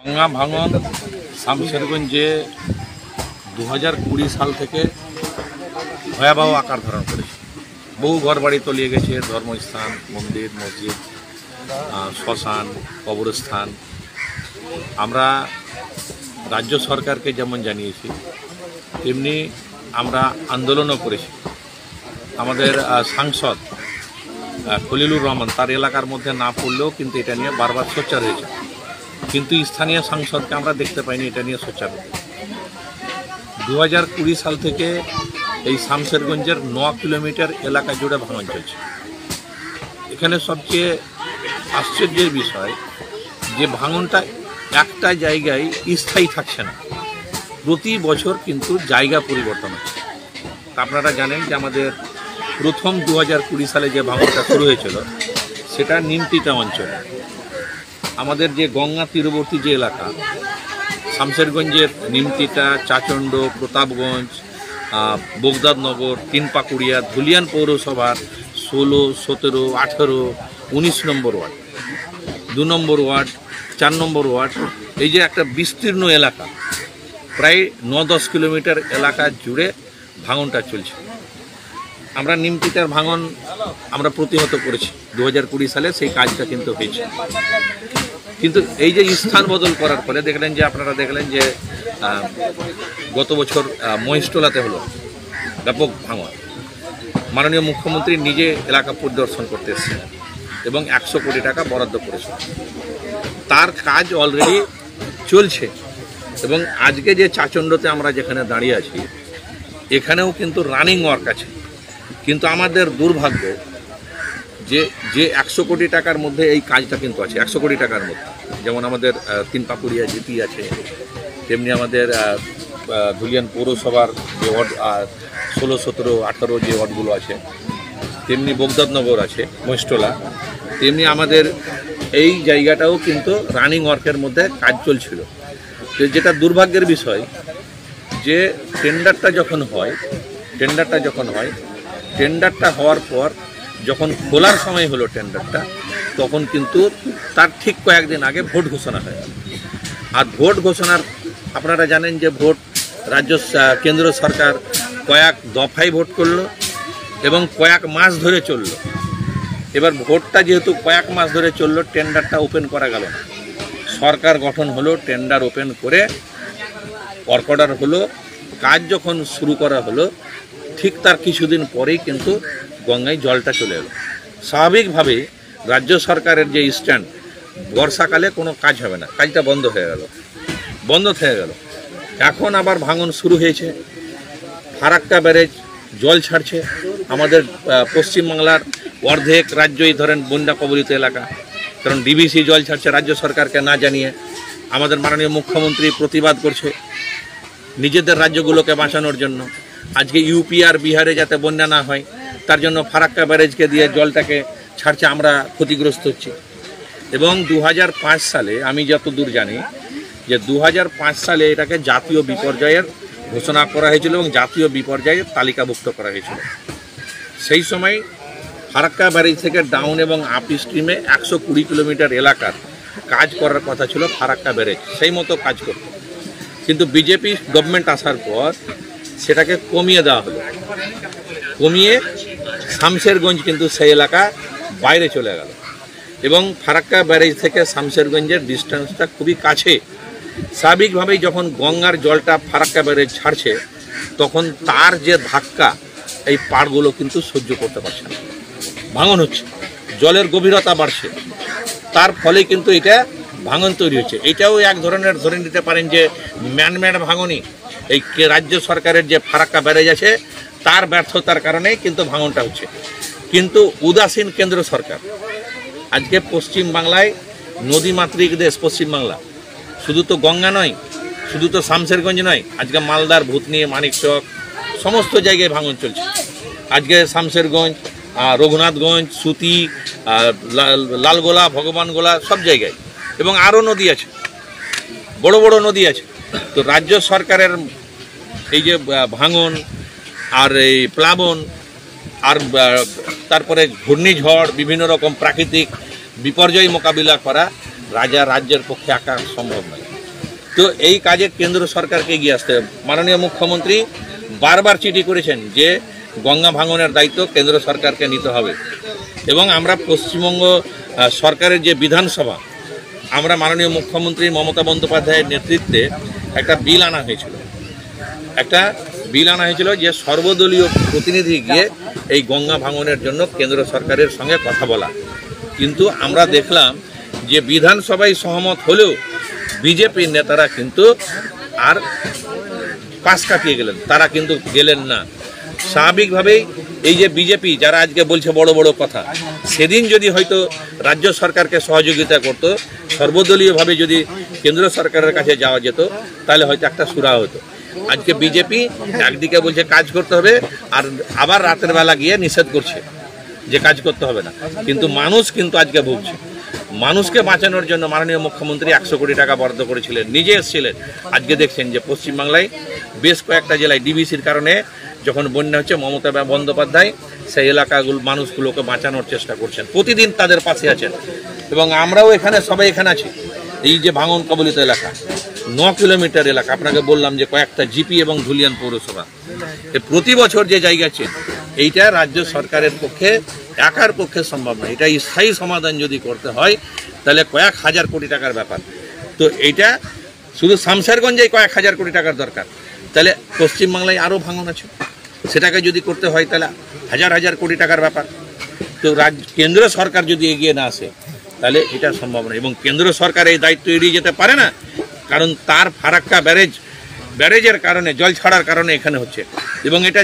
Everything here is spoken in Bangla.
গঙ্গা ভাঙন শামশেরগঞ্জে 2020 সাল থেকে ভয়াবহ আকার ধারণ করেছে। বহু ঘরবাড়ি তলিয়ে গেছে, ধর্মস্থান, মন্দির, মসজিদ, শ্মশান, কবরস্থান। আমরা রাজ্য সরকারকে যেমন জানিয়েছি, তেমনি আমরা আন্দোলনও করেছি। আমাদের সাংসদ খলিলুর রহমান তার এলাকার মধ্যে না পড়লেও কিন্তু এটা নিয়ে বারবার সোচ্চার হয়েছে, কিন্তু স্থানীয় সাংসদকে আমরা দেখতে পাইনি এটা নিয়ে সোচ্চার হতে। 2020 সাল থেকে এই শামশেরগঞ্জের 9 কিলোমিটার এলাকা জুড়ে ভাঙন চলছে। এখানে সবচেয়ে আশ্চর্যের বিষয় যে ভাঙনটা একটা জায়গায় স্থায়ী থাকছে না, প্রতি বছর কিন্তু জায়গা পরিবর্তন হচ্ছে। আপনারা জানেন যে আমাদের প্রথম 2020 সালে যে ভাঙনটা শুরু হয়েছিল সেটা নিমতিটা অঞ্চলে। আমাদের যে গঙ্গা তীরবর্তী যে এলাকা শামশেরগঞ্জের নিমতিটা, চাচণ্ড, প্রতাপগঞ্জ, বগদাদনগর, তিনপাকুড়িয়া, ধুলিয়ান পৌরসভার 16, 17, 18, 19 নম্বর ওয়ার্ড, 2 নম্বর ওয়ার্ড, 4 নম্বর ওয়ার্ড, এই যে একটা বিস্তীর্ণ এলাকা, প্রায় 9-10 কিলোমিটার এলাকা জুড়ে ভাঙনটা চলছে। আমরা নিমতিটার ভাঙন আমরা প্রতিহত করেছি 2020 সালে, সেই কাজটা কিন্তু হয়েছে। কিন্তু এই যে স্থান বদল করার ফলে আপনারা দেখলেন যে গত বছর মহেশতলাতে হলো ব্যাপক ভাঙন। মাননীয় মুখ্যমন্ত্রী নিজে এলাকা পরিদর্শন করতে এসেছেন এবং 100 কোটি টাকা বরাদ্দ করেছেন। তার কাজ অলরেডি চলছে এবং আজকে যে চাচণ্ডতে আমরা যেখানে দাঁড়িয়ে আছি এখানেও কিন্তু রানিং ওয়ার্ক আছে। কিন্তু আমাদের দুর্ভাগ্য যে 100 কোটি টাকার মধ্যে এই কাজটা কিন্তু আছে। 100 কোটি টাকার মধ্যে যেমন আমাদের তিনপাকুড়িয়া জিটি আছে, তেমনি আমাদের ধুলিয়ান পৌরসভার যে ওয়ার্ড 16, 17, 18 যে ওয়ার্ডগুলো আছে, তেমনি বগদাদনগর আছে, মহেশতলা, তেমনি আমাদের এই জায়গাটাও কিন্তু রানিং ওয়ার্কের মধ্যে কাজ চলছিল। যেটা দুর্ভাগ্যের বিষয় যে টেন্ডারটা যখন হয় টেন্ডারটা হওয়ার পর যখন খোলার সময় হলো টেন্ডারটা, তখন কিন্তু তার ঠিক কয়েকদিন আগে ভোট ঘোষণা হয়। আর ভোট ঘোষণার আপনারা জানেন যে ভোট কেন্দ্র সরকার কয়েক দফায় ভোট করলো এবং কয়েক মাস ধরে চললো। এবার ভোটটা যেহেতু কয়েক মাস ধরে চললো, টেন্ডারটা ওপেন করা গেল না। সরকার গঠন হলো, টেন্ডার ওপেন করে ওয়ার্ক অর্ডার হলো, কাজ যখন শুরু করা হলো ঠিক তার কিছুদিন পরেই কিন্তু গঙ্গায় জলটা চলে এলো। স্বাভাবিকভাবে রাজ্য সরকারের যে স্ট্যান্ড, বর্ষাকালে কোনো কাজ হবে না, কাজটা বন্ধ হয়ে গেল। এখন আবার ভাঙন শুরু হয়েছে। ফারাক্কা ব্যারেজ জল ছাড়ছে। আমাদের পশ্চিমবাংলার অর্ধেক রাজ্যই ধরেন বন্যা কবলিত এলাকা, কারণ ডিভিসি জল ছাড়ছে রাজ্য সরকারকে না জানিয়ে। আমাদের মাননীয় মুখ্যমন্ত্রী প্রতিবাদ করছে নিজেদের রাজ্যগুলোকে বাঁচানোর জন্য। আজকে ইউপি আর বিহারে যাতে বন্যা না হয় তার জন্য ফারাক্কা ব্যারেজকে দিয়ে জলটাকে ছাড়ছে, আমরা ক্ষতিগ্রস্ত হচ্ছি। এবং 2005 সালে আমি যতদূর জানি যে 2005 সালে এটাকে জাতীয় বিপর্যয়ের ঘোষণা করা হয়েছিল এবং জাতীয় বিপর্যয়ের তালিকাভুক্ত করা হয়েছিল। সেই সময় ফারাক্কা ব্যারেজ থেকে ডাউন এবং আপ স্ট্রিমে 120 কিলোমিটার এলাকার কাজ করার কথা ছিল ফারাক্কা ব্যারেজ, সেই মতো কাজ করত। কিন্তু বিজেপি গভর্নমেন্ট আসার পর সেটাকে কমিয়ে দেওয়া হলো, কমিয়ে শামশেরগঞ্জ কিন্তু সেই এলাকা বাইরে চলে গেল। এবং ফারাক্কা ব্যারেজ থেকে শামশেরগঞ্জের ডিস্টেন্সটা খুবই কাছে। স্বাভাবিকভাবেই যখন গঙ্গার জলটা ফারাক্কা ব্যারেজ ছাড়ছে তখন তার যে ধাক্কা এই পাড়গুলো কিন্তু সহ্য করতে পারছে না, ভাঙন হচ্ছে, জলের গভীরতা বাড়ছে, তার ফলে কিন্তু এটা ভাঙন তৈরি হচ্ছে। এটাও এক ধরনের ধরে নিতে পারেন যে ম্যানমেড ভাঙনই। এই রাজ্য সরকারের যে ফারাক্কা ব্যারেজ আছে তার ব্যর্থতার কারণেই কিন্তু ভাঙনটা হচ্ছে। কিন্তু উদাসীন কেন্দ্র সরকার। আজকে পশ্চিমবাংলায় নদীমাতৃক দেশ পশ্চিমবাংলা, শুধু তো গঙ্গা নয়, শুধু তো শামশেরগঞ্জ নয়, আজকে মালদার ভূতনি, মানিকচক সমস্ত জায়গায় ভাঙন চলছে। আজকে শামশেরগঞ্জ, রঘুনাথগঞ্জ, সুতি, লালগোলা, ভগবানগোলা সব জায়গায়, এবং আরও নদী আছে, বড় বড় নদী আছে। তো রাজ্য সরকারের এই যে ভাঙন আর এই প্লাবন আর তারপরে ঘূর্ণিঝড়, বিভিন্ন রকম প্রাকৃতিক বিপর্যয় মোকাবিলা করা রাজ্যের পক্ষে একা সম্ভব নয়। তো এই কাজে কেন্দ্র সরকারকে এগিয়ে আসতে হবে। মাননীয় মুখ্যমন্ত্রী বারবার চিঠি করেছেন যে গঙ্গা ভাঙনের দায়িত্ব কেন্দ্র সরকারকে নিতে হবে। এবং আমরা পশ্চিমবঙ্গ সরকারের যে বিধানসভা, আমরা মাননীয় মুখ্যমন্ত্রী মমতা বন্দ্যোপাধ্যায়ের নেতৃত্বে একটা বিল আনা হয়েছিল যে সর্বদলীয় প্রতিনিধি গিয়ে এই গঙ্গা ভাঙনের জন্য কেন্দ্র সরকারের সঙ্গে কথা বলা। কিন্তু আমরা দেখলাম যে বিধানসভায় সহমত হলেও বিজেপির নেতারা কিন্তু আর পাশ কাটিয়ে গেলেন, তারা কিন্তু গেলেন না। স্বাভাবিকভাবেই এই যে বিজেপি যারা আজকে বলছে বড় বড় কথা, সেদিন যদি হয়তো রাজ্য সরকারকে সহযোগিতা করত, সর্বদলীয়ভাবে যদি কেন্দ্র সরকারের কাছে যাওয়া যেত, তাহলে হয়তো একটা সুরা হতো। আজকে বিজেপি একদিকে বলছে কাজ করতে হবে, আর আবার রাতের বেলা গিয়ে নিষেধ করছে যে কাজ করতে হবে না। কিন্তু মানুষ কিন্তু আজকে ভুগছে। মানুষকে বাঁচানোর জন্য মাননীয় মুখ্যমন্ত্রী 100 কোটি টাকা বরাদ্দ করেছিলেন, নিজে এসেছিলেন। আজকে দেখছেন যে পশ্চিমবাংলায় বেশ কয়েকটা জেলায় ডিবিসির কারণে যখন বন্যা হচ্ছে, মমতা বন্দ্যোপাধ্যায় সেই এলাকাগুলো মানুষগুলোকে বাঁচানোর চেষ্টা করছেন, প্রতিদিন তাদের পাশে আছেন। এবং আমরাও এখানে সবাই এখানে আছি। এই যে ভাঙন কবলিত এলাকা 9 কিলোমিটার এলাকা, আপনাকে বললাম যে কয়েকটা জিপি এবং ধুলিয়ান পৌরসভা, প্রতি বছর যে জায়গা আছে, এইটা রাজ্য সরকারের পক্ষে একার পক্ষে সম্ভব নয়। এটা স্থায়ী সমাধান যদি করতে হয় তাহলে কয়েক হাজার কোটি টাকার ব্যাপার। তো এইটা শুধু শামশেরগঞ্জেই কয়েক হাজার কোটি টাকার দরকার, তাহলে পশ্চিমবাংলায় আরও ভাঙন আছে, সেটাকে যদি করতে হয় তাহলে হাজার হাজার কোটি টাকার ব্যাপার। তো কেন্দ্র সরকার যদি এগিয়ে না আসে তাহলে এটা সম্ভব নয়। এবং কেন্দ্র সরকার এই দায়িত্ব এড়িয়ে যেতে পারে না, কারণ তার ফারাক্কা ব্যারেজের কারণে, জল ছাড়ার কারণে এখানে হচ্ছে। এবং এটা